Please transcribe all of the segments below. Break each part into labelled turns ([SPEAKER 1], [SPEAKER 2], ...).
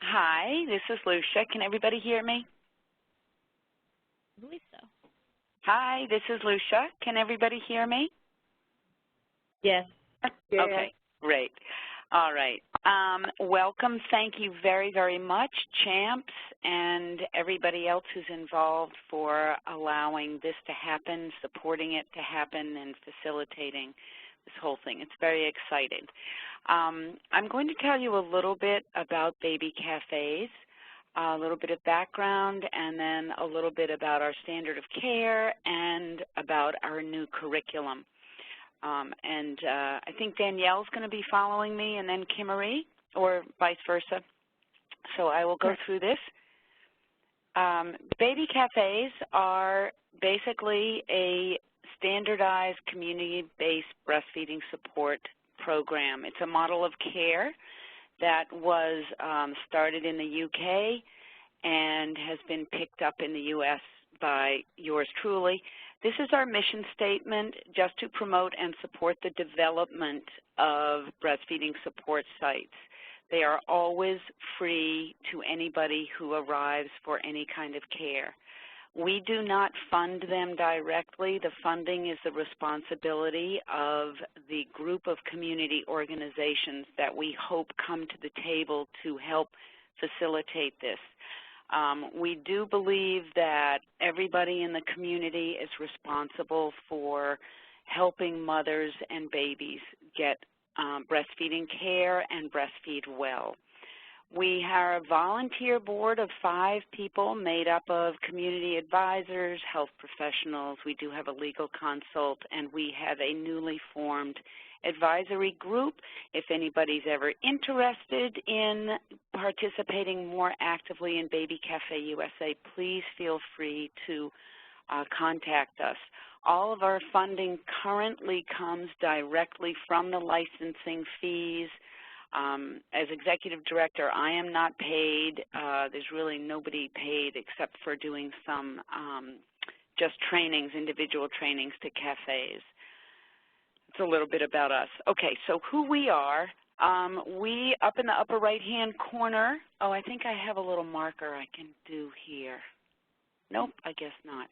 [SPEAKER 1] Hi, this is Lucia. Can everybody hear me?
[SPEAKER 2] I believe so.
[SPEAKER 1] Hi, this is Lucia. Can everybody hear me?
[SPEAKER 2] Yes.
[SPEAKER 3] Yeah.
[SPEAKER 1] Okay, great. All right. Welcome. Thank you very, very much, CHAMPS, and everybody else who's involved for allowing this to happen, supporting it to happen, and facilitating this whole thing. It's very exciting. I'm going to tell you a little bit about baby cafes, a little bit of background, and then a little bit about our standard of care and about our new curriculum. I think Danielle's going to be following me, and then Kimmery, or vice versa. So I will go through this. Baby cafes are basically a standardized community-based breastfeeding support program. It's a model of care that was started in the UK and has been picked up in the US by yours truly. This is our mission statement, just to promote and support the development of breastfeeding support sites. They are always free to anybody who arrives for any kind of care. We do not fund them directly. The funding is the responsibility of the group of community organizations that we hope come to the table to help facilitate this. We do believe that everybody in the community is responsible for helping mothers and babies get breastfeeding care and breastfeed well. We are a volunteer board of 5 people made up of community advisors, health professionals. We do have a legal consult, and we have a newly formed advisory group. If anybody's ever interested in participating more actively in Baby Cafe USA, please feel free to contact us. All of our funding currently comes directly from the licensing fees. As executive director, I am not paid. There's really nobody paid except for doing some just trainings, individual trainings to cafes. It's a little bit about us. Okay, so who we are. We, up in the upper right-hand corner, I think I have a little marker I can do here. Nope, I guess not.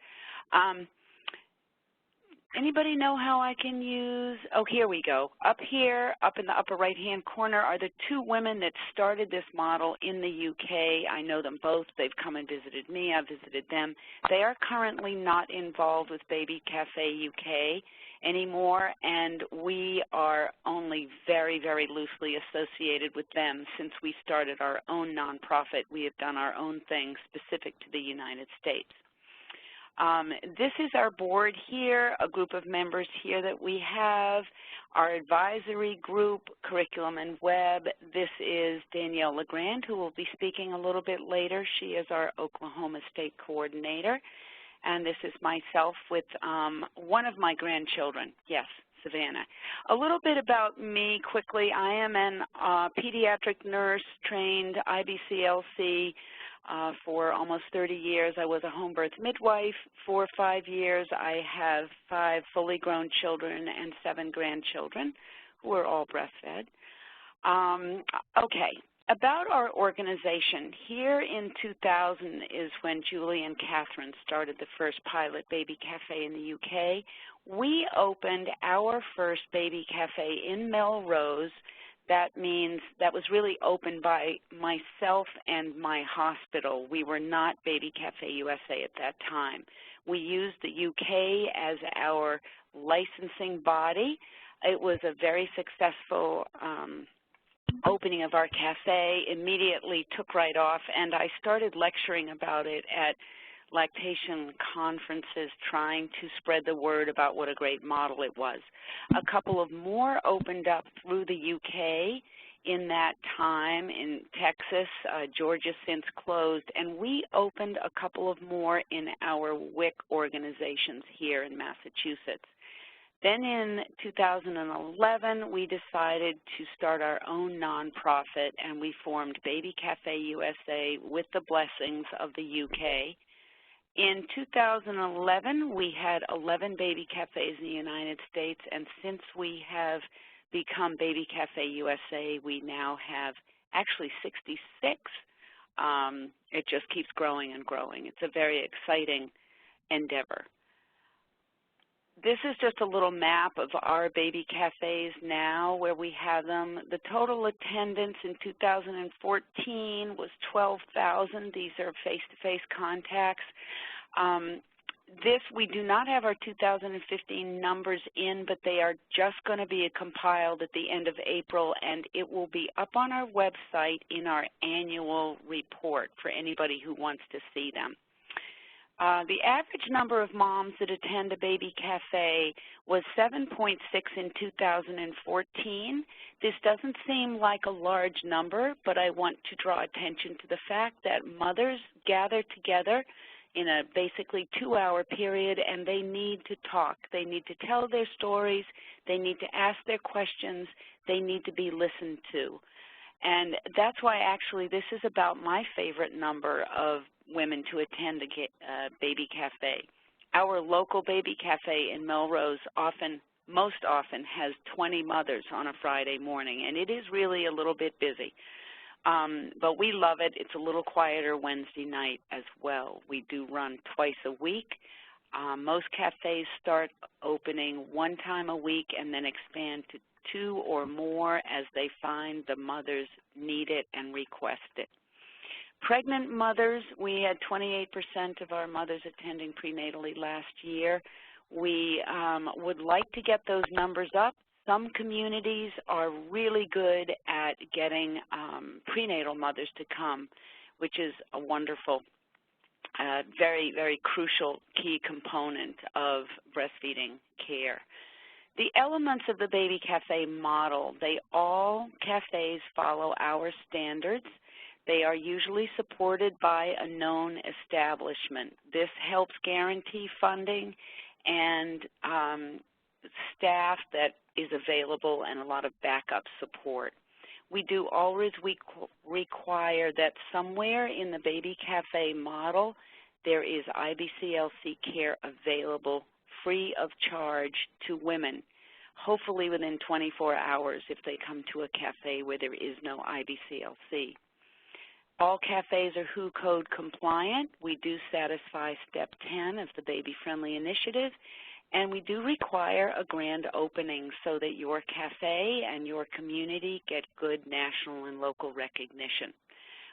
[SPEAKER 1] Anybody know how I can use, here we go. Up here, up in the upper right-hand corner, are the 2 women that started this model in the UK. I know them both. They've come and visited me. I've visited them. They are currently not involved with Baby Cafe UK anymore, and we are only very, very loosely associated with them since we started our own nonprofit. We have done our own thing specific to the United States. This is our board here, a group of members here that we have, our advisory group, curriculum and web. This is Danielle LeGrand, who will be speaking a little bit later. She is our Oklahoma State coordinator. And this is myself with one of my grandchildren, yes, Savannah. A little bit about me quickly. I am an pediatric nurse trained IBCLC for almost 30 years. I was a home birth midwife for 5 years. I have 5 fully grown children and 7 grandchildren who are all breastfed. Okay, about our organization. Here in 2000 is when Julie and Catherine started the first pilot Baby Cafe in the UK. We opened our first Baby Cafe in Melrose. That means that was really opened by myself and my hospital. We were not Baby Cafe USA at that time. We used the UK as our licensing body. It was a very successful opening of our cafe, immediately took right off, and I started lecturing about it at lactation conferences, trying to spread the word about what a great model it was. A couple of more opened up through the UK in that time. In Texas, Georgia since closed, and we opened a couple of more in our WIC organizations here in Massachusetts. Then in 2011, we decided to start our own nonprofit, and we formed Baby Cafe USA with the blessings of the UK. In 2011, we had 11 baby cafes in the United States, and since we have become Baby Cafe USA, we now have actually 66 It just keeps growing and growing. It's a very exciting endeavor. This is just a little map of our baby cafes now where we have them. The total attendance in 2014 was 12,000. These are face-to-face contacts. We do not have our 2015 numbers in, but they are just going to be compiled at the end of April, and it will be up on our website in our annual report for anybody who wants to see them. The average number of moms that attend a baby cafe was 7.6 in 2014. This doesn't seem like a large number, but I want to draw attention to the fact that mothers gather together in a basically 2-hour period, and they need to talk. They need to tell their stories. They need to ask their questions. They need to be listened to. And that's why actually this is about my favorite number of women to attend a baby cafe. Our local baby cafe in Melrose most often has 20 mothers on a Friday morning, and it is really a little bit busy. But we love it. It's a little quieter Wednesday night as well. We do run twice a week. Most cafes start opening 1 time a week and then expand to 2 or more as they find the mothers need it and request it. Pregnant mothers, we had 28% of our mothers attending prenatally last year. We would like to get those numbers up. Some communities are really good at getting prenatal mothers to come, which is a wonderful, very, very crucial key component of breastfeeding care. The elements of the baby cafe model, all cafes follow our standards. They are usually supported by a known establishment. This helps guarantee funding and staff that is available and a lot of backup support. We do always require that somewhere in the baby cafe model there is IBCLC care available free of charge to women, hopefully within 24 hours if they come to a cafe where there is no IBCLC. All cafes are WHO code compliant. We do satisfy step 10 of the Baby Friendly Initiative, and we do require a grand opening so that your cafe and your community get good national and local recognition.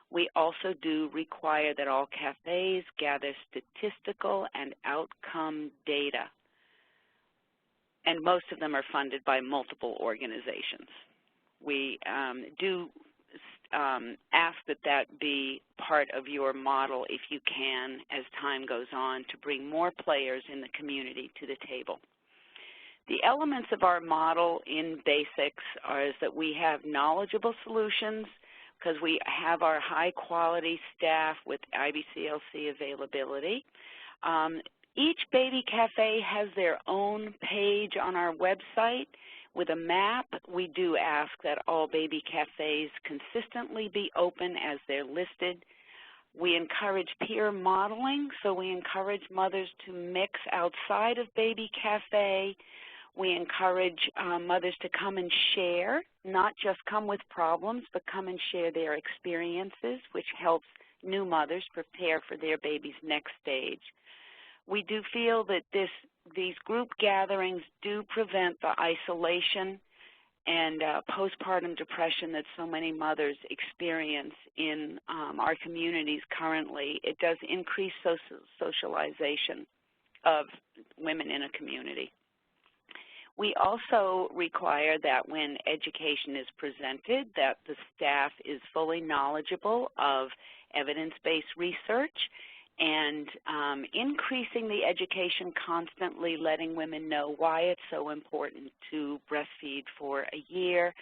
[SPEAKER 1] We also do require that all cafes gather statistical and outcome data, and most of them are funded by multiple organizations. We do ask that be part of your model if you can as time goes on to bring more players in the community to the table. The elements of our model in basics is that we have knowledgeable solutions because we have our high-quality staff with IBCLC availability. Each baby cafe has their own page on our website with a map. We do ask that all baby cafes consistently be open as they're listed. We encourage peer modeling, so we encourage mothers to mix outside of baby cafe. We encourage mothers to come and share, not just come with problems, but come and share their experiences, which helps new mothers prepare for their baby's next stage. We do feel that these group gatherings do prevent the isolation and postpartum depression that so many mothers experience in our communities currently. It does increase socialization of women in a community. We also require that when education is presented, that the staff is fully knowledgeable of evidence-based research and increasing the education constantly, letting women know why it's so important to breastfeed for a year,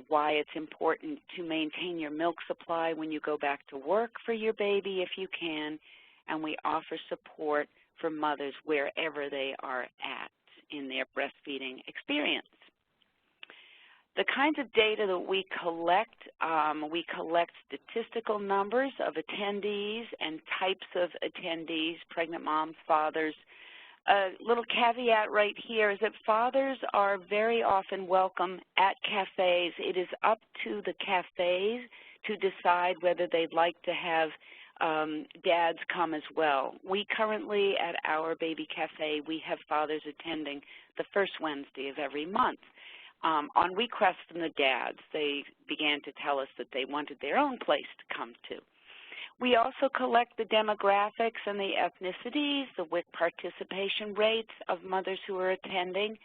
[SPEAKER 1] why it's important to maintain your milk supply when you go back to work for your baby if you can, and we offer support for mothers wherever they are at in their breastfeeding experience. The kinds of data that we collect statistical numbers of attendees and types of attendees, pregnant moms, fathers, a little caveat right here is that fathers are very often welcome at cafes. It is up to the cafes to decide whether they'd like to have dads come as well. We currently, at our baby cafe, we have fathers attending the first Wednesday of every month. On request from the dads, they began to tell us that they wanted their own place to come to. We also collect the demographics and the ethnicities, the WIC participation rates of mothers who are attending,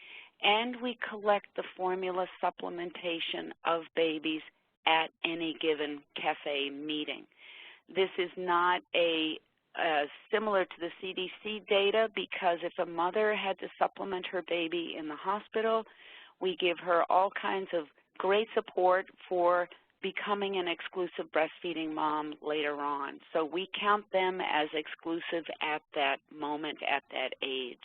[SPEAKER 1] and we collect the formula supplementation of babies at any given cafe meeting. This is not similar to the CDC data, because if a mother had to supplement her baby in the hospital, we give her all kinds of great support for becoming an exclusive breastfeeding mom later on. So we count them as exclusive at that moment, at that age.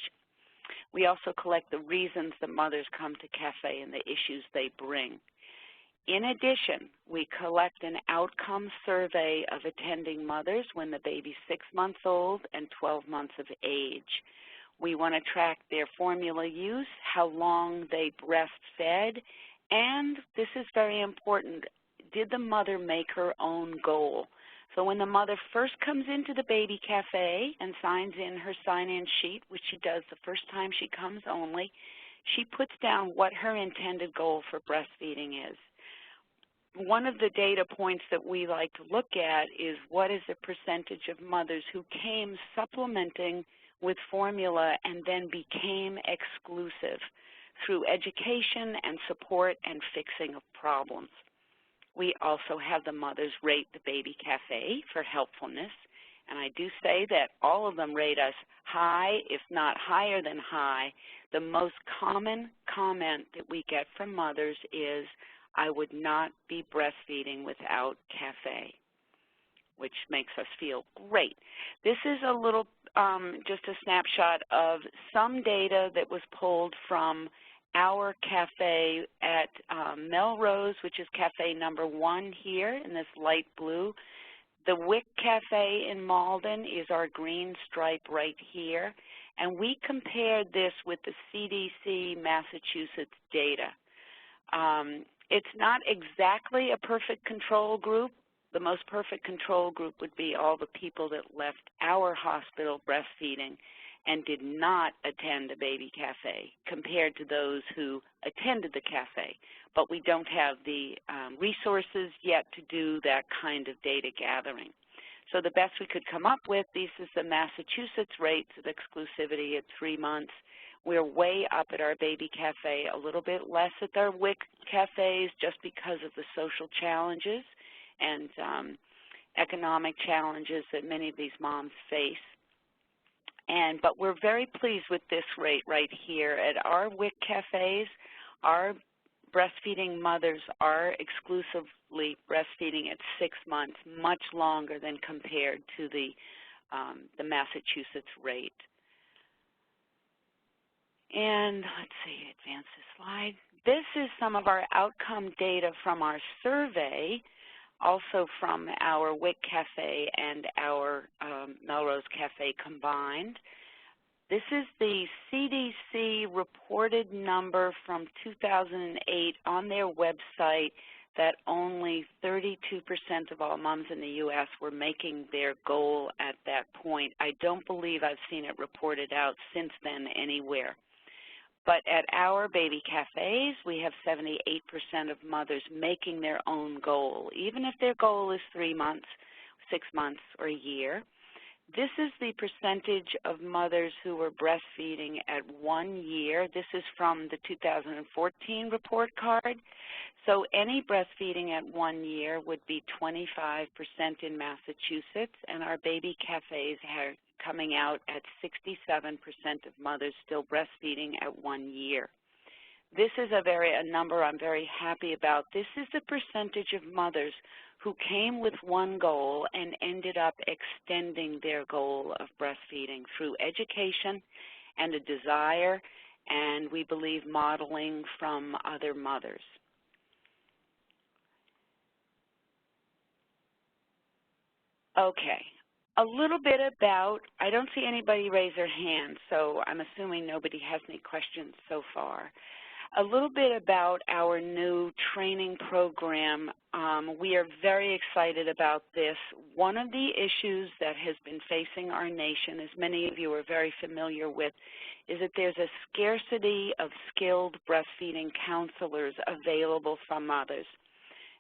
[SPEAKER 1] We also collect the reasons that mothers come to cafe and the issues they bring. In addition, we collect an outcome survey of attending mothers when the baby's 6 months old and 12 months of age. We want to track their formula use, how long they breastfed, and this is very important, did the mother make her own goal? So when the mother first comes into the baby cafe and signs in her sign-in sheet, which she does the first time she comes only, she puts down what her intended goal for breastfeeding is. One of the data points that we like to look at is what is the percentage of mothers who came supplementing with formula and then became exclusive through education and support and fixing of problems. We also have the mothers rate the baby cafe for helpfulness, and I do say that all of them rate us high, if not higher than high. The most common comment that we get from mothers is, I would not be breastfeeding without cafe, which makes us feel great. This is a little, just a snapshot of some data that was pulled from our cafe at Melrose, which is cafe number 1 here in this light blue. The WIC cafe in Malden is our green stripe right here, and we compared this with the CDC Massachusetts data. It's not exactly a perfect control group. The most perfect control group would be all the people that left our hospital breastfeeding and did not attend a baby cafe compared to those who attended the cafe. But we don't have the resources yet to do that kind of data gathering. So the best we could come up with, this is the Massachusetts rates of exclusivity at 3 months. We're way up at our baby cafe, a little bit less at our WIC cafes just because of the social challenges and economic challenges that many of these moms face. But we're very pleased with this rate right here. At our WIC cafes, our breastfeeding mothers are exclusively breastfeeding at 6 months, much longer than compared to the Massachusetts rate. And let's see, advance this slide. This is some of our outcome data from our survey, also from our WIC cafe and our Melrose cafe combined. This is the CDC reported number from 2008 on their website that only 32% of all moms in the U.S. were making their goal at that point. I don't believe I've seen it reported out since then anywhere. But at our baby cafes, we have 78% of mothers making their own goal, even if their goal is 3 months, 6 months, or a year. This is the percentage of mothers who were breastfeeding at 1 year. This is from the 2014 report card. So any breastfeeding at 1 year would be 25% in Massachusetts, and our baby cafes are coming out at 67% of mothers still breastfeeding at 1 year. This is a number I'm very happy about. This is the percentage of mothers who came with one goal and ended up extending their goal of breastfeeding through education and a desire, and we believe modeling from other mothers. Okay, A little bit about, I don't see anybody raise their hand, so I'm assuming nobody has any questions so far. A little bit about our new training program. We are very excited about this. One of the issues that has been facing our nation, as many of you are very familiar with, is that there's a scarcity of skilled breastfeeding counselors available from mothers.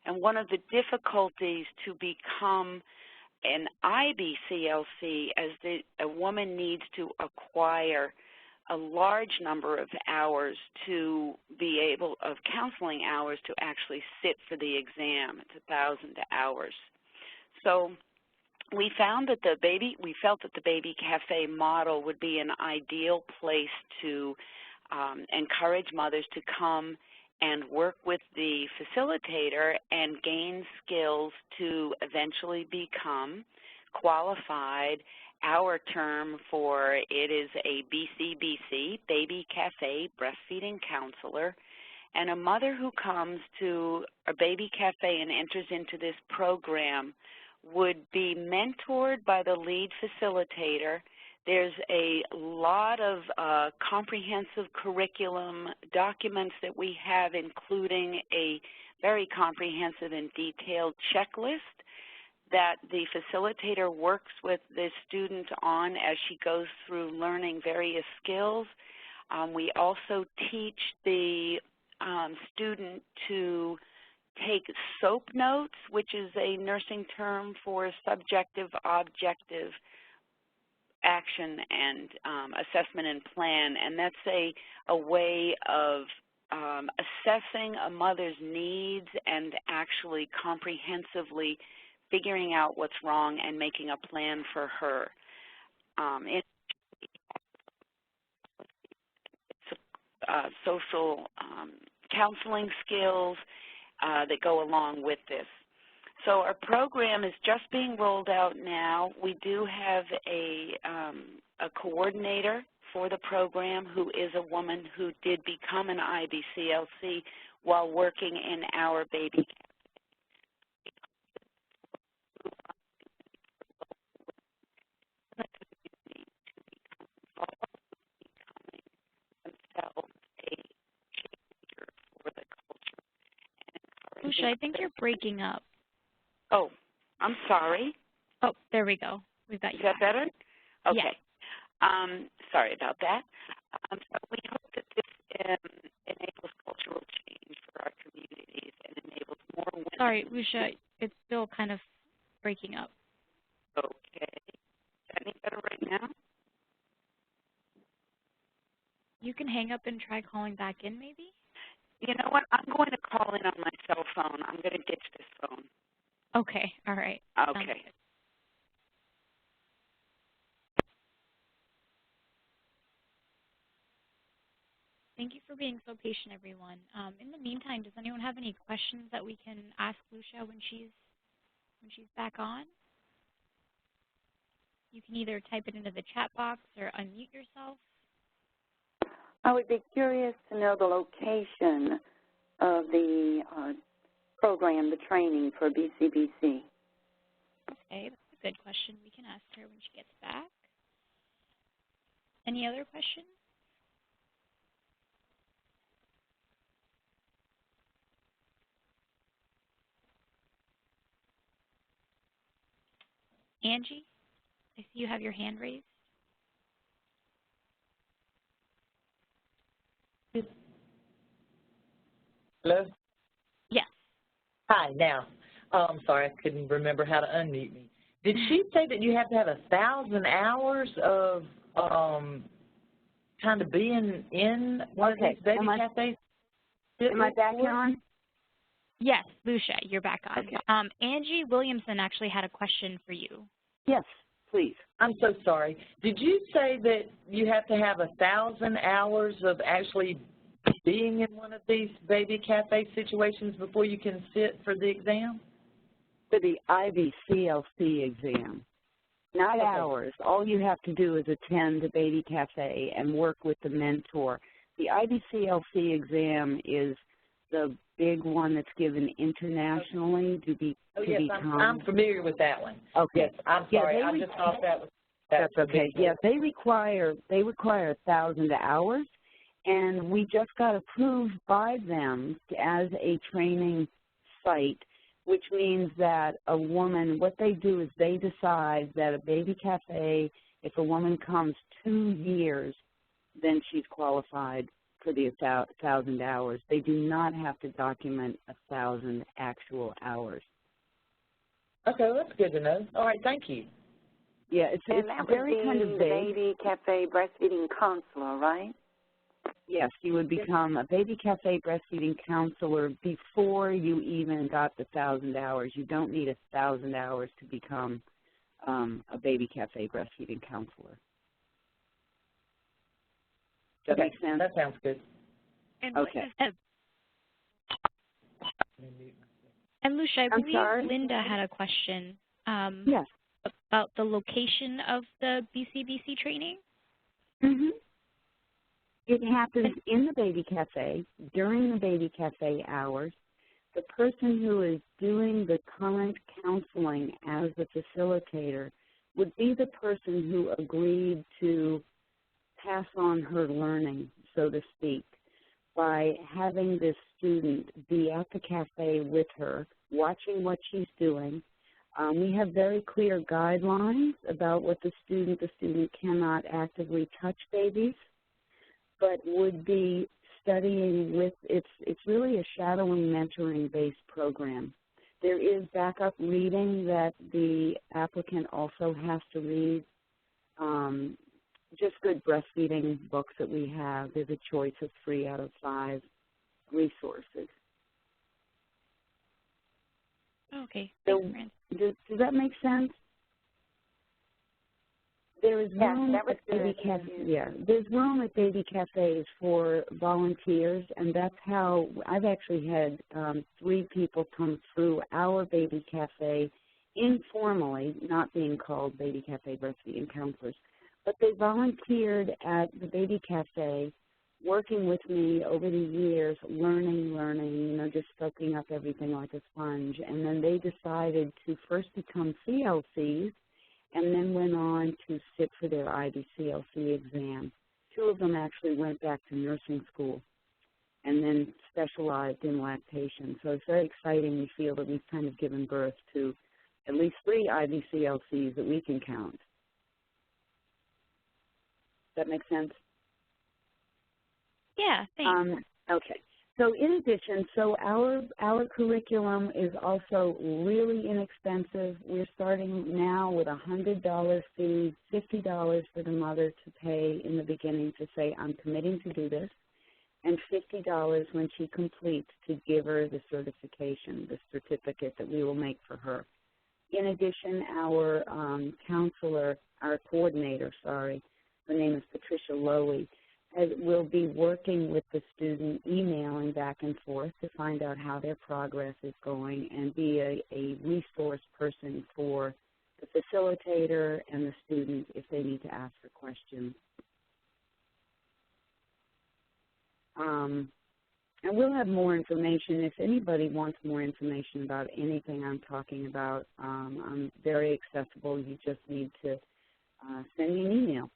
[SPEAKER 1] And one of the difficulties to become an IBCLC as a woman needs to acquire a large number of hours to be able, of counseling hours to actually sit for the exam. It's 1,000 hours. So we found that we felt that the Baby Cafe model would be an ideal place to encourage mothers to come and work with the facilitator and gain skills to eventually become qualified. Our term for it is a BCBC, Baby Cafe Breastfeeding Counselor, and a mother who comes to a Baby Cafe and enters into this program would be mentored by the lead facilitator. There's a lot of comprehensive curriculum documents that we have, including a very comprehensive and detailed checklist that the facilitator works with the student on as she goes through learning various skills. We also teach the student to take SOAP notes, which is a nursing term for subjective, objective action and assessment and plan, and that's a way of assessing a mother's needs and actually comprehensively figuring out what's wrong and making a plan for her. It's social counseling skills that go along with this. So our program is just being rolled out now. We do have a coordinator for the program who is a woman who did become an IBCLC while working in our Baby
[SPEAKER 2] Lucia, I think you're breaking up.
[SPEAKER 1] Oh, I'm sorry.
[SPEAKER 2] Oh, there we go. We've got you.
[SPEAKER 1] Is that better? Okay.
[SPEAKER 2] Yeah.
[SPEAKER 1] Sorry about that. So we hope that this enables cultural change for our communities and enables more women.
[SPEAKER 2] Sorry, Lucia, it's still kind of breaking up.
[SPEAKER 1] Okay. Is that any better right now?
[SPEAKER 2] You can hang up and try calling back in, maybe?
[SPEAKER 1] You know what? I'm going to call in on my cell phone. I'm going to ditch this phone.
[SPEAKER 2] Okay. All right.
[SPEAKER 1] Okay.
[SPEAKER 2] Thank you for being so patient, everyone. In the meantime, does anyone have any questions that we can ask Lucia when she's back on? You can either type it into the chat box or unmute yourself.
[SPEAKER 3] I would be curious to know the location of the program, the training for BCBC.
[SPEAKER 2] Okay, that's a good question. We can ask her when she gets back. Any other questions? Angie, I see you have your hand raised.
[SPEAKER 4] Hello?
[SPEAKER 2] Yes.
[SPEAKER 4] Hi, now. I'm sorry, I couldn't remember how to unmute me. Did she say that you have to have 1,000 hours of kind of being in one of these baby cafes?
[SPEAKER 3] Am I back on?
[SPEAKER 2] Yes, Lucia, you're back on.
[SPEAKER 3] Okay.
[SPEAKER 2] Angie Williamson actually had a question for you.
[SPEAKER 3] Yes, please.
[SPEAKER 4] I'm so sorry. Did you say that you have to have 1,000 hours of actually being in one of these baby cafe situations before you can sit for the exam?
[SPEAKER 3] For the IBCLC exam. Not hours. All you have to do is attend the Baby Cafe and work with the mentor. The IBCLC exam is the
[SPEAKER 5] big one that's given internationally to become.
[SPEAKER 4] I'm familiar with that one.
[SPEAKER 5] Okay.
[SPEAKER 4] Yes, I'm sorry. I just thought that's
[SPEAKER 5] okay. Yeah, they require 1,000 hours, and we just got approved by them as a training site, which means that a woman, what they do is they decide that a baby cafe, if a woman comes 2 years, then she's qualified for the 1,000 hours. They do not have to document 1,000 actual hours.
[SPEAKER 4] Okay, well, that's good to know. All right, thank you.
[SPEAKER 5] Yeah, it's very kind of
[SPEAKER 3] the
[SPEAKER 5] vague.
[SPEAKER 3] Baby Cafe breastfeeding counselor, right?
[SPEAKER 5] Yes, you would become a Baby Cafe breastfeeding counselor before you even got the 1,000 hours. You don't need 1,000 hours to become a Baby Cafe breastfeeding counselor. Does that make sense?
[SPEAKER 4] That sounds good.
[SPEAKER 2] And
[SPEAKER 5] okay.
[SPEAKER 2] And Lucia, I believe
[SPEAKER 5] sorry?
[SPEAKER 2] Linda had a question.
[SPEAKER 5] Yes.
[SPEAKER 2] About the location of the BCBC training?
[SPEAKER 5] Mm-hmm. It happens in the Baby Cafe, during the Baby Cafe hours. The person who is doing the current counseling as the facilitator would be the person who agreed to pass on her learning, so to speak, by having this student be at the cafe with her, watching what she's doing. We have very clear guidelines about what the student cannot actively touch babies, but would be studying with, it's really a shadowing mentoring-based program. There is backup reading that the applicant also has to read, just good breastfeeding books that we have. There's a choice of 3 out of 5 resources.
[SPEAKER 2] Okay.
[SPEAKER 5] So does that make sense? There is room at Baby Cafe. Yeah, there's room at Baby Cafes for volunteers, and that's how I've actually had 3 people come through our Baby Cafe informally, not being called Baby Cafe breastfeeding counselors, but they volunteered at the Baby Cafe, working with me over the years, learning, just soaking up everything like a sponge. And then they decided to first become CLCs and then went on to sit for their IBCLC exam. 2 of them actually went back to nursing school and then specialized in lactation. So it's very exciting. We feel that we've kind of given birth to at least 3 IBCLCs that we can count. Does that make sense?
[SPEAKER 2] Yeah, thanks.
[SPEAKER 5] Okay. So in addition, our curriculum is also really inexpensive. We're starting now with a $100 fee, $50 for the mother to pay in the beginning to say, I'm committing to do this, and $50 when she completes to give her the certification, the certificate that we will make for her. In addition, our coordinator, her name is Patricia Lowy, will be working with the student, emailing back and forth to find out how their progress is going and be a resource person for the facilitator and the student if they need to ask for questions. And we'll have more information. If anybody wants more information about anything I'm talking about, I'm very accessible. You just need to send me an email.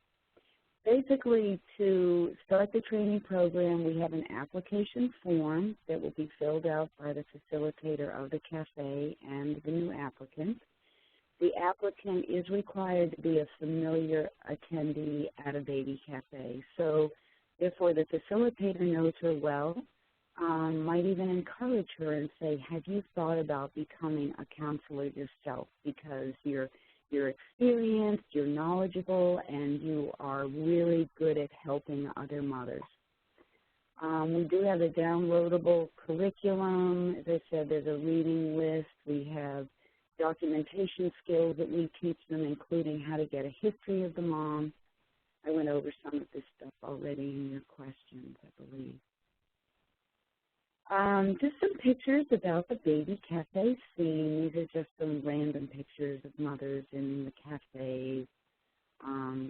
[SPEAKER 5] Basically, to start the training program, we have an application form that will be filled out by the facilitator of the cafe and the new applicant. The applicant is required to be a familiar attendee at a baby cafe. So, therefore, the facilitator knows her well, might even encourage her and say, have you thought about becoming a counselor yourself, because you're experienced, you're knowledgeable, and you are really good at helping other mothers. We do have a downloadable curriculum. As I said, there's a reading list. We have documentation skills that we teach them, including how to get a history of the mom. I went over some of this stuff already in your questions, I believe. Just some pictures about the baby cafe scene. These are just some random pictures of mothers in the cafes.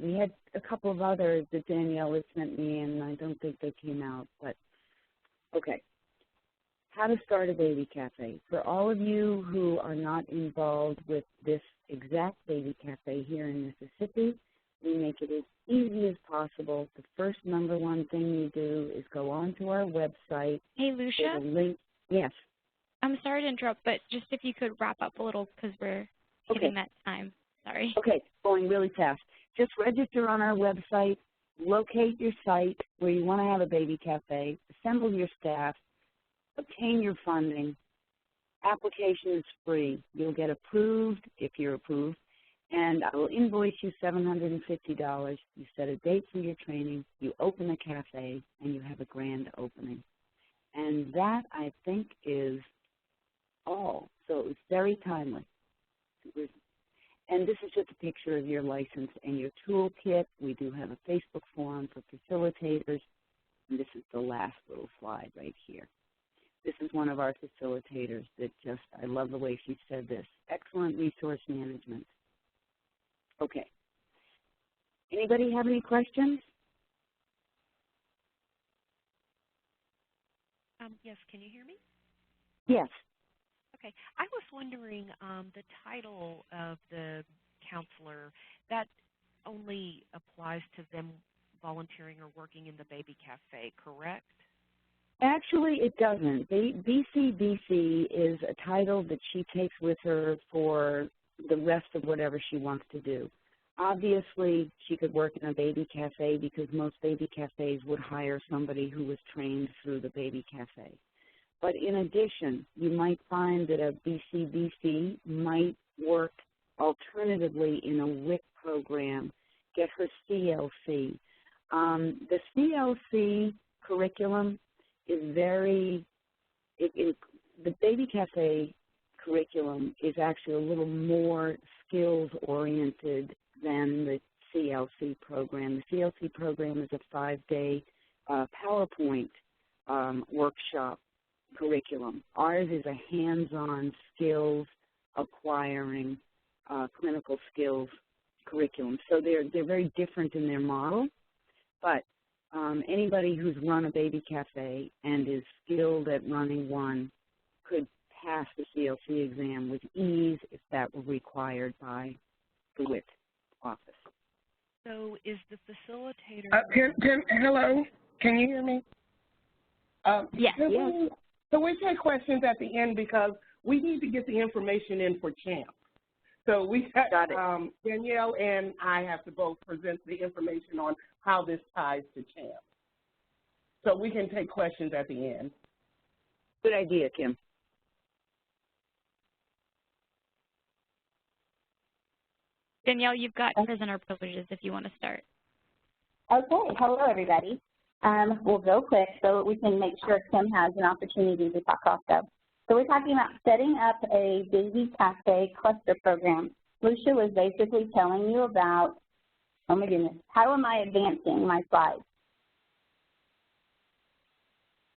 [SPEAKER 5] We had a couple of others that Danielle had sent me, and I don't think they came out, but okay. how to start a baby cafe. For all of you who are not involved with this exact baby cafe here in Mississippi, we make it as easy as possible. The first #1 thing you do is go onto our website.
[SPEAKER 2] Hey, Lucia?
[SPEAKER 5] There's a link. Yes.
[SPEAKER 2] I'm sorry to interrupt, but just if you could wrap up a little because we're hitting that time. Sorry.
[SPEAKER 5] Okay, going really fast. Just register on our website, locate your site where you want to have a baby cafe, assemble your staff, obtain your funding. Application is free. You'll get approved if you're approved, and I will invoice you $750. You set a date for your training, you open a cafe, and you have a grand opening. And that, I think, is all. So it's very timely. And this is just a picture of your license and your toolkit. We do have a Facebook forum for facilitators. And this is the last little slide right here. This is one of our facilitators that just, I love the way she said this, excellent resource management. Okay. Anybody have any questions?
[SPEAKER 6] Yes, can you hear me?
[SPEAKER 5] Yes.
[SPEAKER 6] Okay. I was wondering, the title of the counselor, that only applies to them volunteering or working in the baby cafe, correct?
[SPEAKER 5] Actually, it doesn't. BCBC is a title that she takes with her for the rest of whatever she wants to do. Obviously, she could work in a baby cafe because most baby cafes would hire somebody who was trained through the baby cafe. But in addition, you might find that a BCBC might work alternatively in a WIC program, get her CLC. The CLC curriculum is the baby cafe curriculum is actually a little more skills-oriented than the CLC program. The CLC program is a 5-day PowerPoint workshop curriculum. Ours is a hands-on skills acquiring clinical skills curriculum. So they're very different in their model, but anybody who's run a baby cafe and is skilled at running one could pass the CLC exam with ease if that were required by the WIC office.
[SPEAKER 6] So is the facilitator...
[SPEAKER 7] Hello, can you hear me?
[SPEAKER 2] Yes.
[SPEAKER 7] So we take questions at the end because we need to get the information in for CHAMPS. So we got Danielle and I have to both present the information on how this ties to CHAMPS. So we can take questions at the end.
[SPEAKER 5] Good idea, Kim.
[SPEAKER 2] Danielle, you've got presenter privileges if you want to start.
[SPEAKER 8] Okay. Hello, everybody. We'll go quick so we can make sure Kim has an opportunity to talk also. So we're talking about setting up a baby cafe cluster program. Lucia was basically telling you about, oh my goodness, how am I advancing my slides?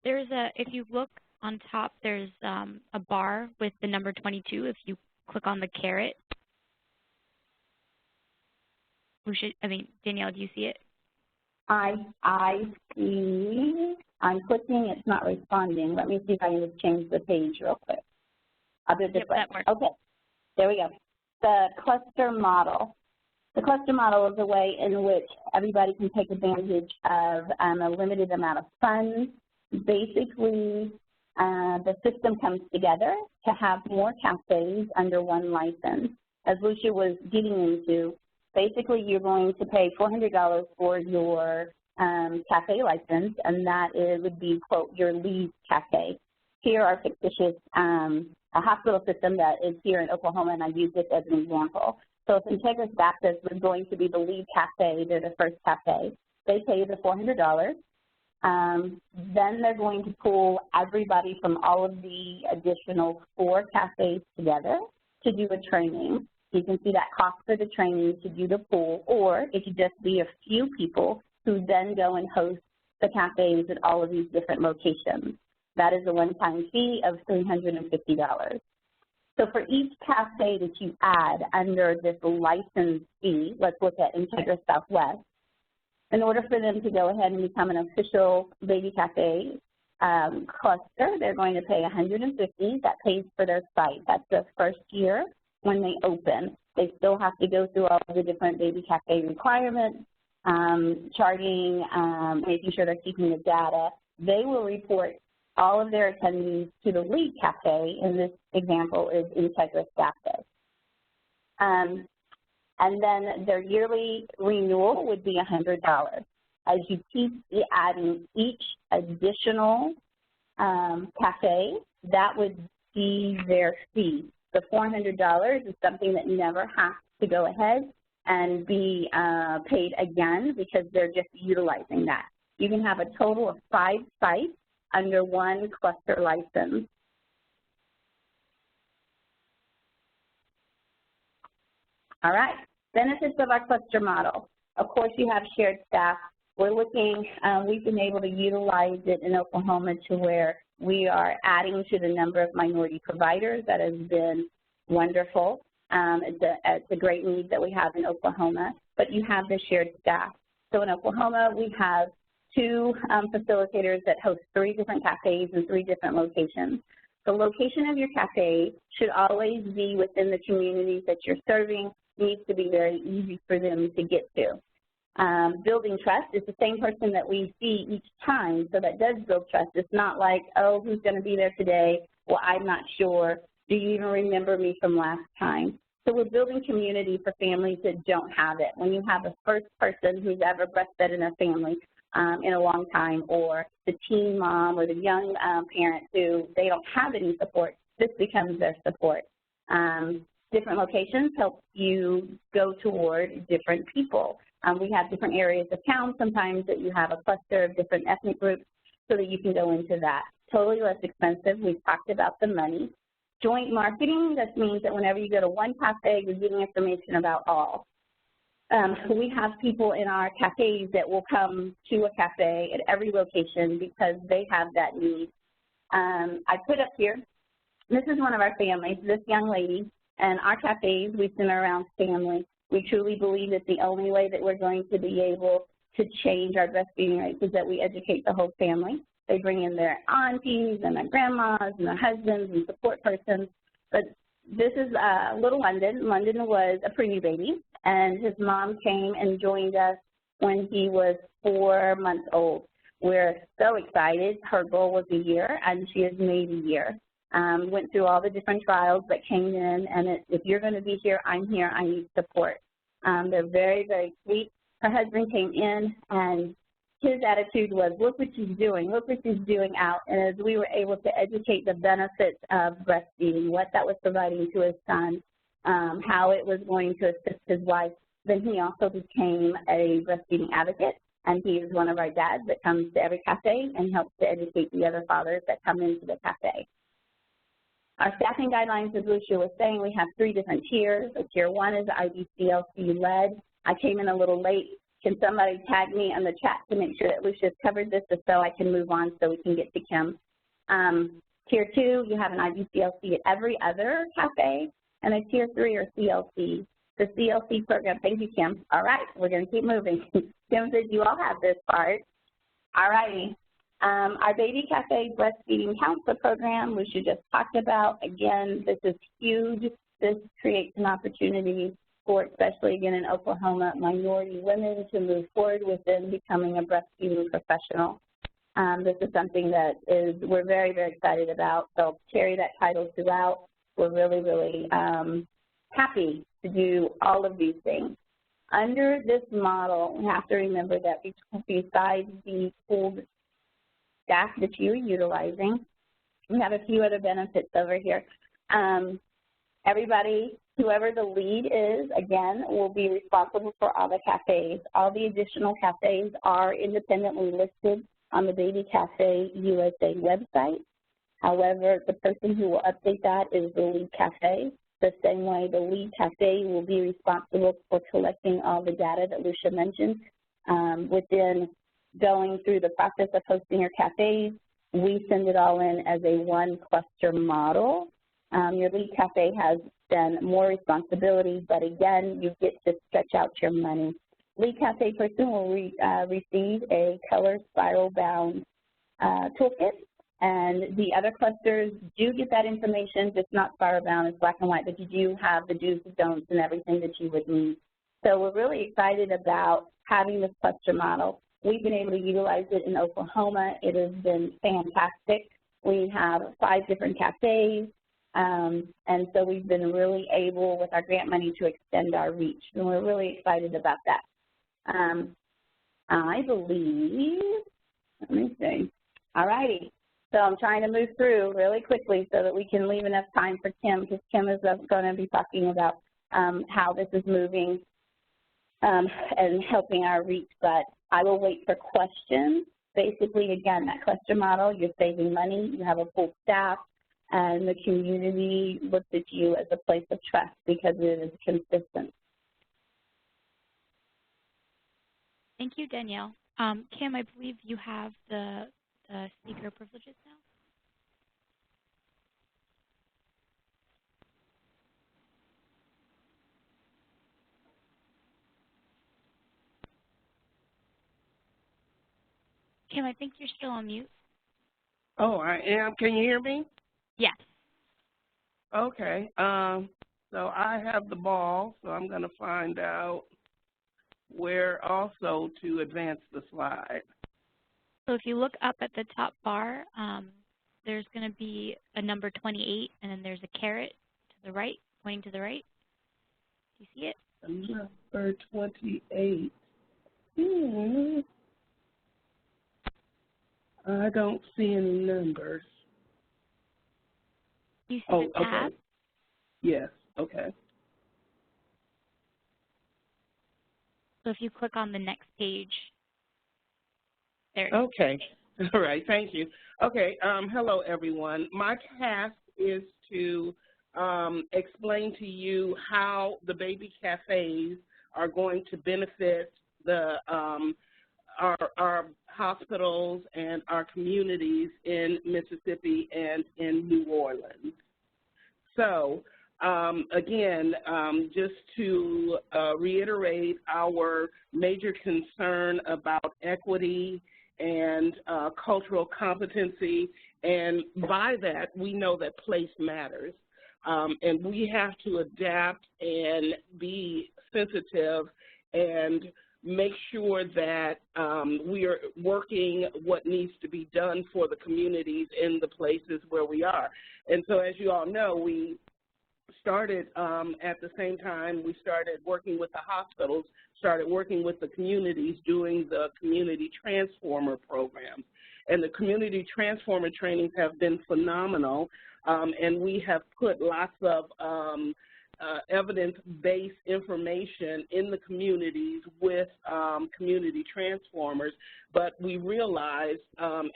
[SPEAKER 2] There's if you look on top, there's a bar with the number 22. If you click on the caret, Danielle, do you see it?
[SPEAKER 8] I see. I'm clicking. It's not responding. Let me see if I can just change the page real quick. I'll do it this way.
[SPEAKER 2] That works.
[SPEAKER 8] Okay. There we go. The cluster model. The cluster model is a way in which everybody can take advantage of a limited amount of funds. Basically, the system comes together to have more cafes under one license. As Lucia was getting into, basically you're going to pay $400 for your cafe license, and that would be, quote, your lead cafe. Here are fictitious, a hospital system that is here in Oklahoma, and I use this as an example. So if Integris Baptist was going to be the lead cafe, they're the first cafe, they pay the $400. Then they're going to pull everybody from all of the additional 4 cafes together to do a training. You can see that cost for the training to do the pool, or it could just be a few people who then go and host the cafes at all of these different locations. That is a one-time fee of $350. So for each cafe that you add under this license fee, let's look at Integris Southwest, in order for them to go ahead and become an official baby cafe, cluster, they're going to pay $150. That pays for their site. That's their first year when they open. They still have to go through all of the different baby cafe requirements, charting, making sure they're keeping the data. They will report all of their attendees to the lead cafe. In this example is Integra Staff Day. And then their yearly renewal would be $100. As you keep adding each additional cafe, that would be their fee. The $400 is something that never has to go ahead and be paid again because they're just utilizing that. You can have a total of 5 sites under one cluster license. All right, benefits of our cluster model. Of course, you have shared staff. We're looking, we've been able to utilize it in Oklahoma to where we are adding to the number of minority providers. That has been wonderful. It's a great need that we have in Oklahoma, but you have the shared staff. So in Oklahoma, we have 2 facilitators that host 3 different cafes in 3 different locations. The location of your cafe should always be within the communities that you're serving. It needs to be very easy for them to get to. Building trust is the same person that we see each time, so that does build trust. It's not like, oh, who's going to be there today? Well, I'm not sure. Do you even remember me from last time? So we're building community for families that don't have it. When you have the first person who's ever breastfed in their family in a long time, or the teen mom or the young parent who they don't have any support, this becomes their support. Different locations help you go toward different people. We have different areas of town sometimes that you have a cluster of different ethnic groups so that you can go into that. Totally less expensive. We've talked about the money. Joint marketing, this means that whenever you go to one cafe, you're getting information about all. We have people in our cafes that will come to a cafe at every location because they have that need. I put up here, this is one of our families, this young lady, and our cafes, we center around family. We truly believe that the only way that we're going to be able to change our breastfeeding rates is that we educate the whole family. They bring in their aunties and their grandmas and their husbands and support persons. But this is little London. London was a preemie baby, and his mom came and joined us when he was 4 months old. We're so excited. Her goal was a year, and she has made a year. Went through all the different trials that came in, and if you're going to be here, I'm here, I need support. They're very, very sweet. Her husband came in, and his attitude was, look what she's doing, look what she's doing out. And as we were able to educate the benefits of breastfeeding, what that was providing to his son, how it was going to assist his wife, then he also became a breastfeeding advocate, and he is one of our dads that comes to every cafe and helps to educate the other fathers that come into the cafe. Our staffing guidelines, as Lucia was saying, we have 3 different tiers. Tier 1 is IBCLC-led. I came in a little late. Can somebody tag me in the chat to make sure that Lucia's covered this just so I can move on so we can get to Kim? Tier 2, you have an IBCLC at every other cafe, and a Tier 3 or CLC. The CLC program, thank you, Kim. All right, we're going to keep moving. Kim said you all have this part. All righty. Our Baby Cafe Breastfeeding Counselor Program, which you just talked about. Again, this is huge. This creates an opportunity for, especially again in Oklahoma, minority women to move forward within becoming a breastfeeding professional. This is something that we're very, very excited about. So carry that title throughout. We're really, really happy to do all of these things. Under this model, we have to remember that besides the pooled staff that you're utilizing, we have a few other benefits over here. Everybody, whoever the lead is, again, will be responsible for all the cafes. All the additional cafes are independently listed on the Baby Cafe USA website. However, the person who will update that is the lead cafe. The same way the lead cafe will be responsible for collecting all the data that Lucia mentioned. Within going through the process of hosting your cafes, we send it all in as a one cluster model. Your lead cafe has then more responsibility, but again, you get to stretch out your money. Lead cafe person will receive a color spiral bound toolkit And the other clusters do get that information, just not spiral-bound, it's black and white, but you do have the do's and don'ts and everything that you would need. So we're really excited about having this cluster model. We've been able to utilize it in Oklahoma. It has been fantastic. We have 5 different cafes, and so we've been really able, with our grant money, to extend our reach, and we're really excited about that. I believe, let me see. All righty. So I'm trying to move through really quickly so that we can leave enough time for Kim, because Kim is going to be talking about how this is moving and helping our reach. But I will wait for questions. Basically, again, that cluster model, you're saving money, you have a full staff, and the community looks at you as a place of trust because it is consistent.
[SPEAKER 2] Thank you, Danielle. Kim, I believe you have the speaker privileges now. Kim, I think you're still on mute.
[SPEAKER 7] Oh, I am. Can you hear me?
[SPEAKER 2] Yes.
[SPEAKER 7] Okay. So I have the ball, so I'm going to find out where also to advance the slide.
[SPEAKER 2] So if you look up at the top bar, there's going to be a number 28, and then there's a caret to the right, pointing to the right. Do you see it?
[SPEAKER 7] Number 28. I don't see any numbers.
[SPEAKER 2] You see the tab?
[SPEAKER 7] Okay. Yes, okay.
[SPEAKER 2] So if you click on the next page, there it is.
[SPEAKER 7] Okay. All right, thank you. Okay, hello everyone. My task is to explain to you how the baby cafes are going to benefit the our hospitals and our communities in Mississippi and in New Orleans. So, again, just to reiterate our major concern about equity and cultural competency, and by that, we know that place matters. And we have to adapt and be sensitive and make sure that we are working what needs to be done for the communities in the places where we are. And so as you all know, we started at the same time we started working with the hospitals, started working with the communities doing the community transformer programs. And the community transformer trainings have been phenomenal, and we have put lots of evidence-based information in the communities with community transformers, but we realized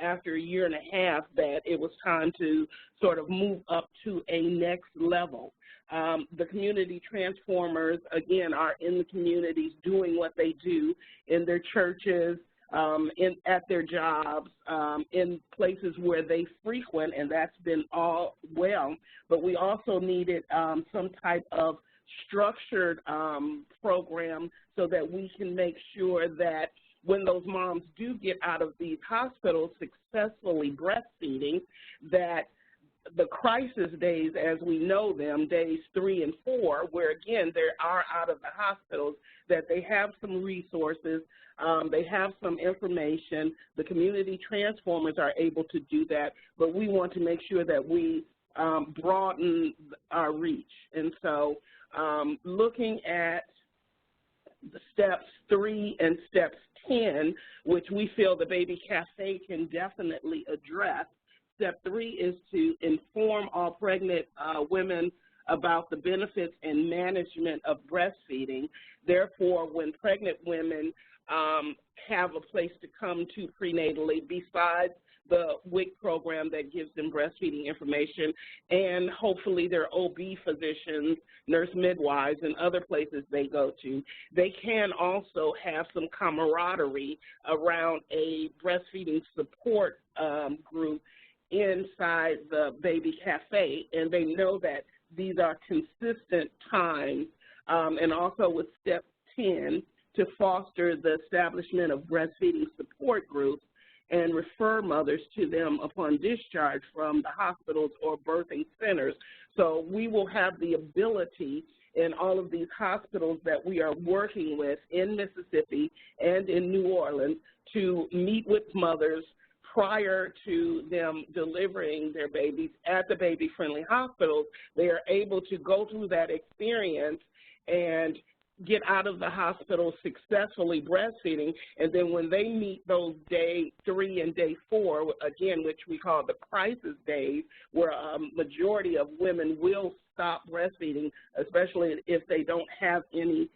[SPEAKER 7] after a year and a half that it was time to sort of move up to a next level. The community transformers, again, are in the communities doing what they do in their churches, at their jobs, in places where they frequent, and that's been all well. But we also needed some type of structured program so that we can make sure that when those moms do get out of these hospitals successfully breastfeeding, that the crisis days as we know them, days 3 and 4, where again they are out of the hospitals, that they have some resources, they have some information. The community transformers are able to do that, but we want to make sure that we broaden our reach. And so looking at the steps 3 and steps 10, which we feel the Baby Cafe can definitely address. Step 3 is to inform all pregnant women about the benefits and management of breastfeeding. Therefore, when pregnant women have a place to come to prenatally besides the WIC program that gives them breastfeeding information, and hopefully their OB physicians, nurse midwives, and other places they go to, they can also have some camaraderie around a breastfeeding support group inside the Baby Cafe, and they know that these are consistent times, and also with step 10, to foster the establishment of breastfeeding support groups. and refer mothers to them upon discharge from the hospitals or birthing centers. So we will have the ability in all of these hospitals that we are working with in Mississippi and in New Orleans to meet with mothers prior to them delivering their babies at the baby-friendly hospitals. They are able to go through that experience and get out of the hospital successfully breastfeeding, and then when they meet those day 3 and day 4, again, which we call the crisis days, where a majority of women will stop breastfeeding, especially if they don't have any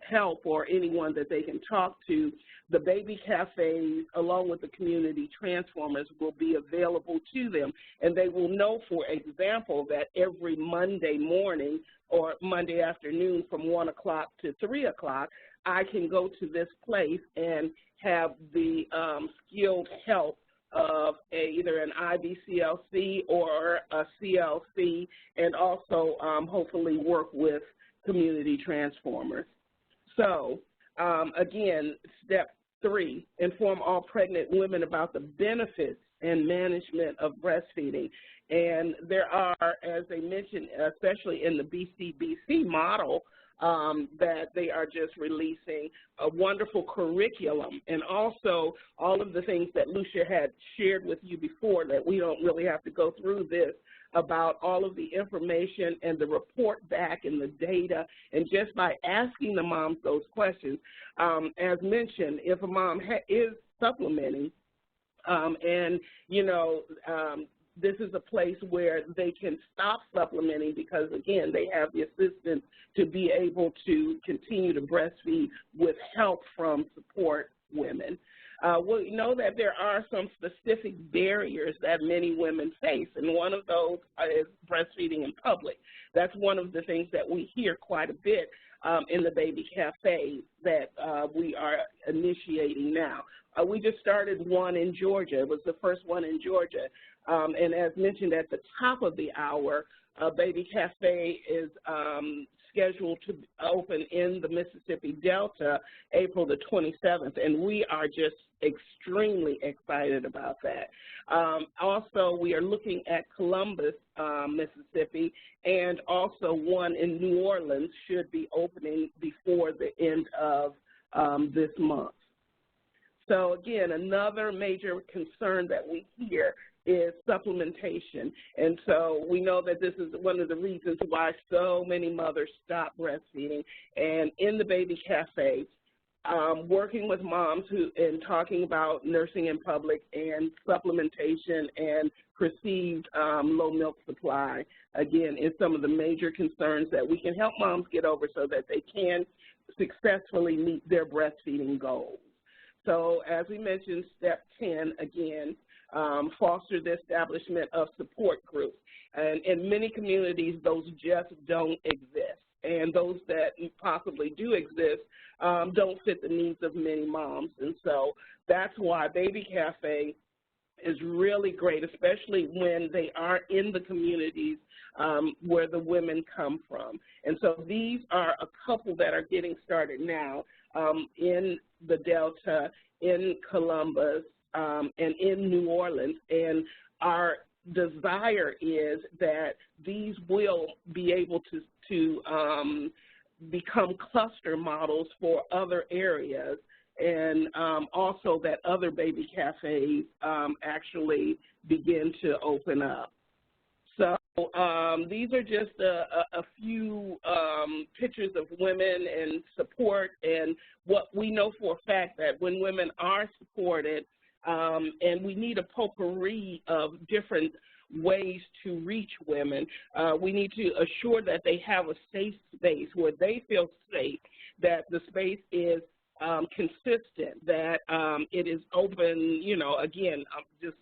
[SPEAKER 7] help or anyone that they can talk to, the baby cafes, along with the community transformers, will be available to them. And they will know, for example, that every Monday morning or Monday afternoon from 1 o'clock to 3 o'clock, I can go to this place and have the skilled help of either an IBCLC or a CLC, and also hopefully work with community transformers. So, again, step 3, inform all pregnant women about the benefits and management of breastfeeding. And there are, as they mentioned, especially in the BCBC model, that they are just releasing a wonderful curriculum, and also all of the things that Lucia had shared with you before, that we don't really have to go through this, about all of the information and the report back and the data. And just by asking the moms those questions, as mentioned, if a mom is supplementing, and, you know, this is a place where they can stop supplementing because, again, they have the assistance to be able to continue to breastfeed with help from support women. We know that there are some specific barriers that many women face, and one of those is breastfeeding in public. That's one of the things that we hear quite a bit in the baby cafes that we are initiating now. We just started one in Georgia. It was the first one in Georgia. And as mentioned at the top of the hour, Baby Cafe is scheduled to open in the Mississippi Delta April the 27th, and we are just extremely excited about that. Also, we are looking at Columbus, Mississippi, and also one in New Orleans should be opening before the end of this month. So again, another major concern that we hear is supplementation. And so we know that this is one of the reasons why so many mothers stop breastfeeding. And in the Baby Cafe, working with moms and talking about nursing in public and supplementation and perceived low milk supply, again, is some of the major concerns that we can help moms get over so that they can successfully meet their breastfeeding goals. So as we mentioned, step 10, again, foster the establishment of support groups. And in many communities, those just don't exist. And those that possibly do exist don't fit the needs of many moms. And so that's why Baby Cafe is really great, especially when they are in the communities where the women come from. And so these are a couple that are getting started now in the Delta, in Columbus, and in New Orleans. And our desire is that these will be able to become cluster models for other areas, and also that other baby cafes actually begin to open up. So these are just a few pictures of women and support, and what we know for a fact that when women are supported, and we need a potpourri of different ways to reach women. We need to assure that they have a safe space where they feel safe, that the space is consistent, that it is open, you know, again, just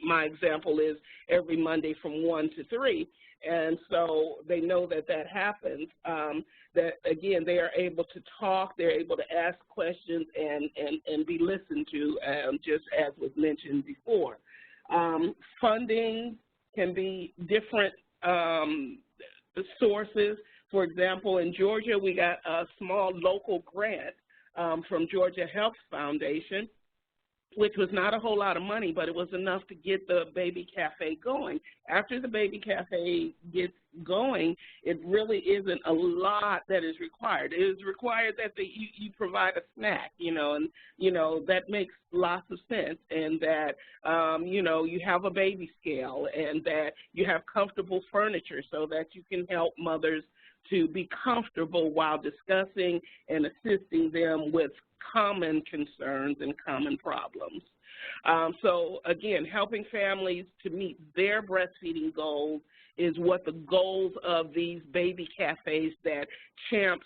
[SPEAKER 7] my example is every Monday from 1 to 3. And so they know that that happens, that, again, they are able to talk, they're able to ask questions and be listened to, just as was mentioned before. Funding can be different sources. For example, in Georgia, we got a small local grant from Georgia Health Foundation. which was not a whole lot of money, but it was enough to get the baby cafe going. After the baby cafe gets going, it really isn't a lot that is required. It is required that you provide a snack, and, that makes lots of sense, and that, you have a baby scale, and that you have comfortable furniture so that you can help mothers to be comfortable while discussing and assisting them with common concerns and common problems. So, again, helping families to meet their breastfeeding goals is what the goals of these baby cafes that CHAMPS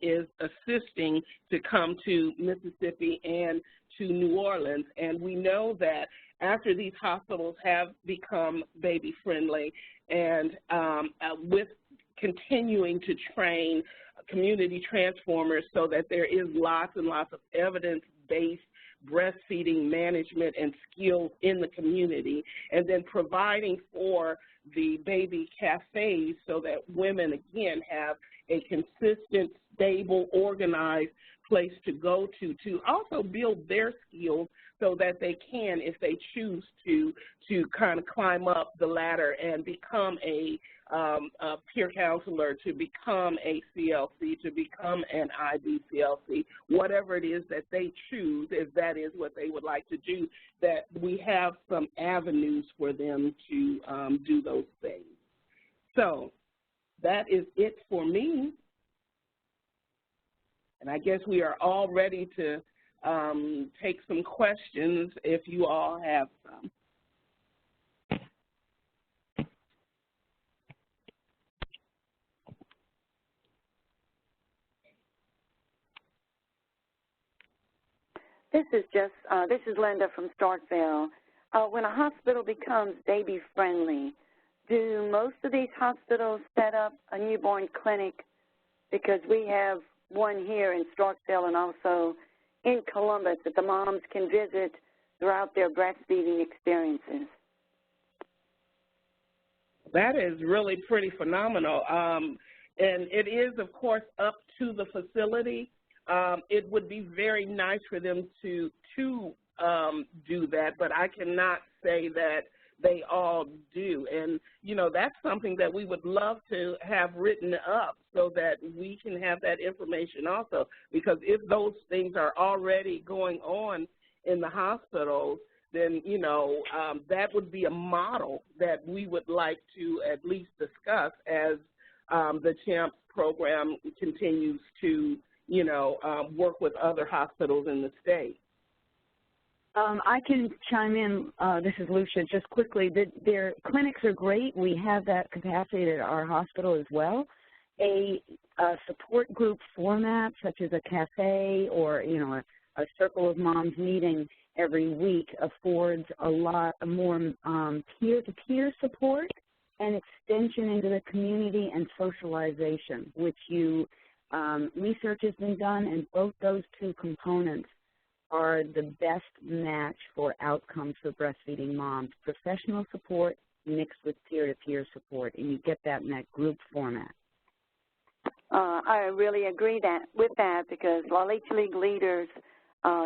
[SPEAKER 7] is assisting to come to Mississippi and to New Orleans. And we know that after these hospitals have become baby-friendly and with continuing to train community transformers so that there is lots and lots of evidence-based breastfeeding management and skills in the community, and then providing for the baby cafes so that women, again, have a consistent, stable, organized place to go to also build their skills so that they can, if they choose to kind of climb up the ladder and become a peer counselor, to become a CLC, to become an IBCLC, whatever it is that they choose, if that is what they would like to do, that we have some avenues for them to do those things. So that is it for me. And I guess we are all ready to take some questions if you all have some.
[SPEAKER 3] This is Linda from Starkville. When a hospital becomes baby-friendly, do most of these hospitals set up a newborn clinic? Because we have one here in Starkville and also in Columbus that the moms can visit throughout their breastfeeding experiences.
[SPEAKER 7] That is really pretty phenomenal. And it is, of course, up to the facility. It would be very nice for them to do that, but I cannot say that they all do. And, that's something that we would love to have written up so that we can have that information also, because if those things are already going on in the hospitals, then, that would be a model that we would like to at least discuss as the CHAMPS program continues to work with other hospitals in the state.
[SPEAKER 5] I can chime in. This is Lucia. Just quickly, their clinics are great. We have that capacity at our hospital as well. A support group format, such as a cafe or a circle of moms meeting every week, affords a lot more peer-to-peer support and extension into the community and socialization, which research has been done, and both those two components are the best match for outcomes for breastfeeding moms. Professional support mixed with peer-to-peer support, and you get that in that group format.
[SPEAKER 3] I really agree with that because La Leche League leaders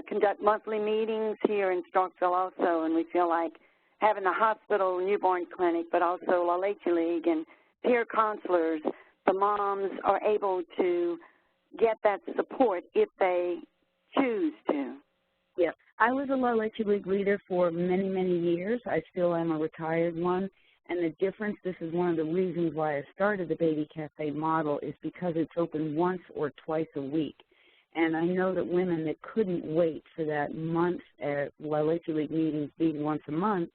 [SPEAKER 3] conduct monthly meetings here in Starkville also, and we feel like having a hospital newborn clinic, but also La Leche League and peer counselors, the moms are able to get that support if they choose to.
[SPEAKER 5] Yeah, I was a La Leche League leader for many, many years. I still am a retired one. And the difference, this is one of the reasons why I started the Baby Cafe model, is because it's open once or twice a week. And I know that women that couldn't wait for that month at La Leche League meetings being once a month,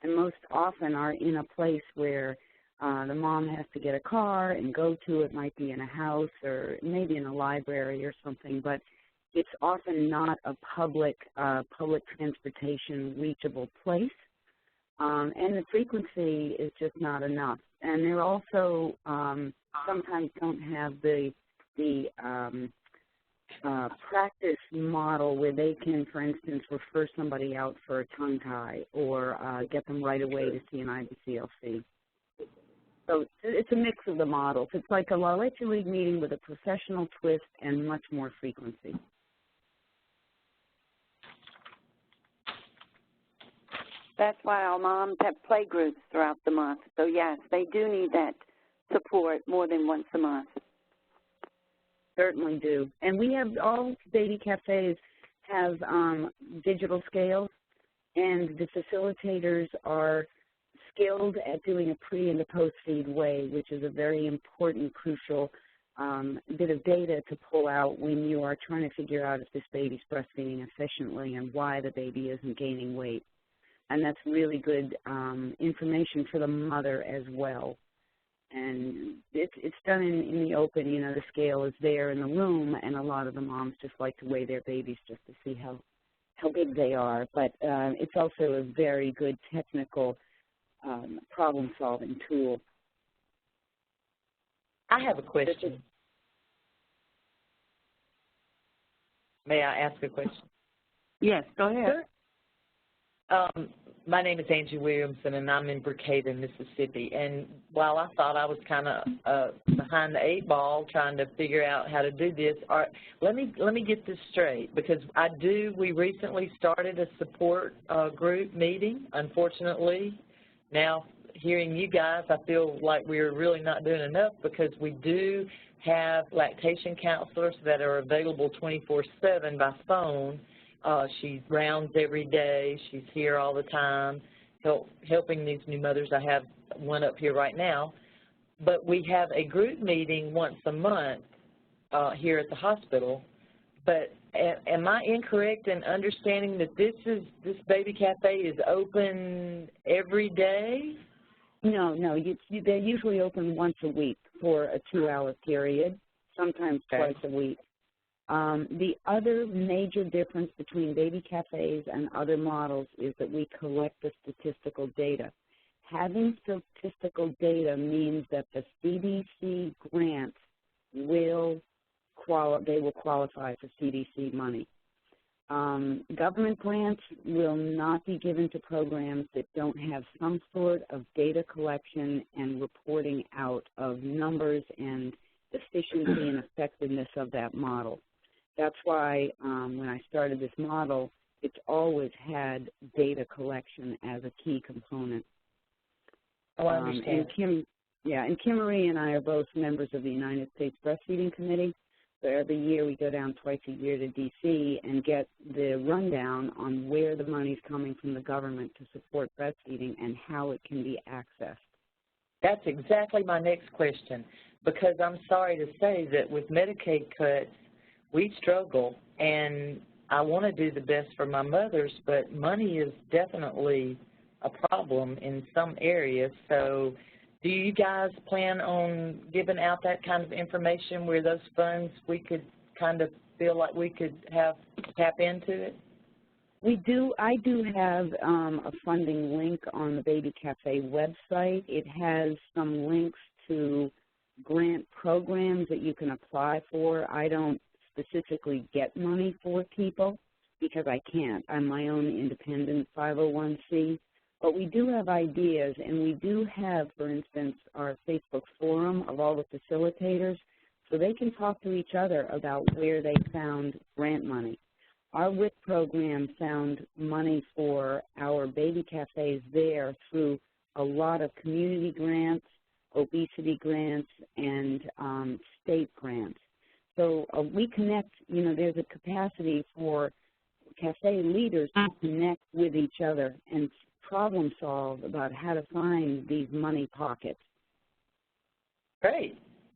[SPEAKER 5] and most often are in a place where the mom has to get a car and go to it, might be in a house or maybe in a library or something, but it's often not a public transportation reachable place, and the frequency is just not enough. And they're also sometimes don't have the practice model where they can, for instance, refer somebody out for a tongue tie or get them right away to see an IBCLC. So it's a mix of the models. It's like a La Leche League meeting with a professional twist and much more frequency.
[SPEAKER 3] That's why our moms have play groups throughout the month. So, yes, they do need that support more than once a month.
[SPEAKER 5] Certainly do. And we have, all baby cafes have digital scales, and the facilitators are skilled at doing a pre- and a post-feed weigh, which is a very important, crucial bit of data to pull out when you are trying to figure out if this baby's breastfeeding efficiently and why the baby isn't gaining weight. And that's really good information for the mother as well. And it's done in the open. You know, the scale is there in the room, and a lot of the moms just like to weigh their babies just to see how big they are. But it's also a very good technical problem-solving tool.
[SPEAKER 4] I have a question. May I ask a question?
[SPEAKER 7] Yes, go ahead.
[SPEAKER 4] Sure. My name is Angie Williamson, and I'm in Brookhaven, Mississippi. And while I thought I was kind of behind the 8 ball trying to figure out how to do this, let me get this straight, because we recently started a support group meeting. Unfortunately, now hearing you guys, I feel like we're really not doing enough, because we do have lactation counselors that are available 24/7 by phone. She rounds every day. She's here all the time helping these new mothers. I have one up here right now. But we have a group meeting once a month here at the hospital. But am I incorrect in understanding that this baby cafe is open every day?
[SPEAKER 5] No, they're usually open once a week for a 2-hour period, sometimes twice a week. The other major difference between baby cafes and other models is that we collect the statistical data. Having statistical data means that the CDC grants will qualify for CDC money. Government grants will not be given to programs that don't have some sort of data collection and reporting out of numbers and efficiency and effectiveness of that model. That's why when I started this model, it's always had data collection as a key component.
[SPEAKER 4] Oh, I understand.
[SPEAKER 5] And Kim Marie and I are both members of the United States Breastfeeding Committee. So every year we go down twice a year to D.C. and get the rundown on where the money's coming from the government to support breastfeeding and how it can be accessed.
[SPEAKER 4] That's exactly my next question, because I'm sorry to say that with Medicaid cuts, we struggle, and I want to do the best for my mothers, but money is definitely a problem in some areas. So do you guys plan on giving out that kind of information where those funds we could kind of feel like we could tap into it?
[SPEAKER 5] We do. I do have a funding link on the Baby Cafe website. It has some links to grant programs that you can apply for. I don't specifically get money for people because I can't. I'm my own independent 501c. But we do have ideas, and we do have, for instance, our Facebook forum of all the facilitators, so they can talk to each other about where they found grant money. Our WIC program found money for our baby cafes there through a lot of community grants, obesity grants, and state grants. So we connect, you know, there's a capacity for cafe leaders to connect with each other and problem solve about how to find these money pockets.
[SPEAKER 4] Great.